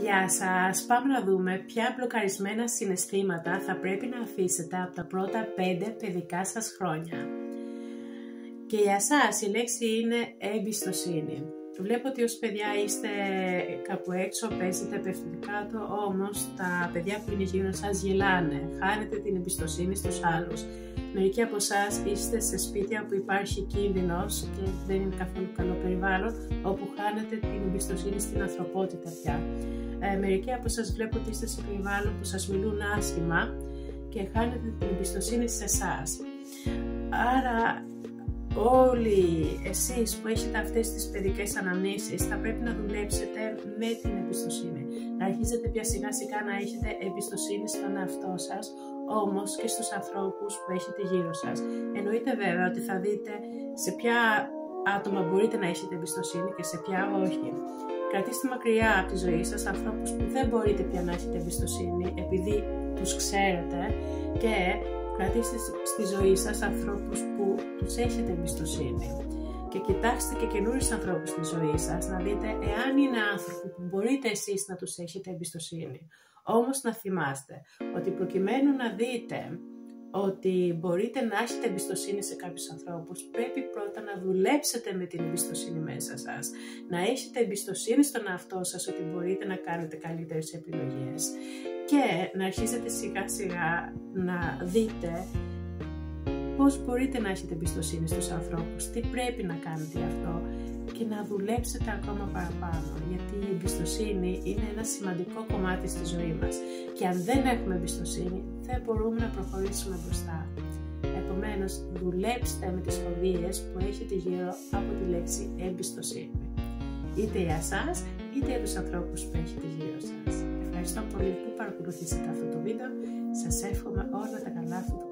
Γεια σας! Πάμε να δούμε ποια μπλοκαρισμένα συναισθήματα θα πρέπει να αφήσετε από τα πρώτα 5 παιδικά σας χρόνια. Και για σας η λέξη είναι εμπιστοσύνη. Βλέπω ότι ως παιδιά είστε κάπου έξω, παίζετε, πέφτετε κάτω, όμως τα παιδιά που είναι γύρω σας γελάνε, χάνετε την εμπιστοσύνη στους άλλους. Μερικοί από εσάς είστε σε σπίτια που υπάρχει κίνδυνος και δεν είναι καθόλου καλό περιβάλλον, όπου χάνετε την εμπιστοσύνη στην ανθρωπότητα πια. Μερικοί από εσάς βλέπω ότι είστε σε περιβάλλον που σας μιλούν άσχημα και χάνετε την εμπιστοσύνη σε εσάς. Άρα όλοι εσείς που έχετε αυτές τις παιδικές αναμνήσεις θα πρέπει να δουλέψετε με την εμπιστοσύνη. Να αρχίσετε πια σιγά σιγά να έχετε εμπιστοσύνη στον εαυτό σας, όμως και στους ανθρώπους που έχετε γύρω σας. Εννοείται βέβαια ότι θα δείτε σε ποια άτομα μπορείτε να έχετε εμπιστοσύνη και σε ποια όχι. Κρατήστε μακριά από τη ζωή σας ανθρώπους που δεν μπορείτε πια να έχετε εμπιστοσύνη επειδή τους ξέρετε, και κρατήστε στη ζωή σας ανθρώπους που τους έχετε εμπιστοσύνη. Και κοιτάξτε και καινούριους ανθρώπους στη ζωή σας, να δείτε εάν είναι άνθρωποι που μπορείτε εσείς να τους έχετε εμπιστοσύνη. Όμως να θυμάστε ότι προκειμένου να δείτε ότι μπορείτε να έχετε εμπιστοσύνη σε κάποιους ανθρώπους, πρέπει πρώτα να δουλέψετε με την εμπιστοσύνη μέσα σας. Να έχετε εμπιστοσύνη στον εαυτό σας ότι μπορείτε να κάνετε καλύτερες επιλογές και να αρχίσετε σιγά σιγά να δείτε πώς μπορείτε να έχετε εμπιστοσύνη στους ανθρώπους, τι πρέπει να κάνετε γι' αυτό και να δουλέψετε ακόμα παραπάνω, γιατί η εμπιστοσύνη είναι ένα σημαντικό κομμάτι στη ζωή μας και αν δεν έχουμε εμπιστοσύνη δεν μπορούμε να προχωρήσουμε μπροστά. Επομένως, δουλέψτε με τις φοβίες που έχετε γύρω από τη λέξη εμπιστοσύνη, είτε για σας είτε για τους ανθρώπους που έχετε γύρω σας. Ευχαριστώ πολύ που παρακολουθήσατε αυτό το βίντεο, σας εύχομαι όλα τα καλά αυτού του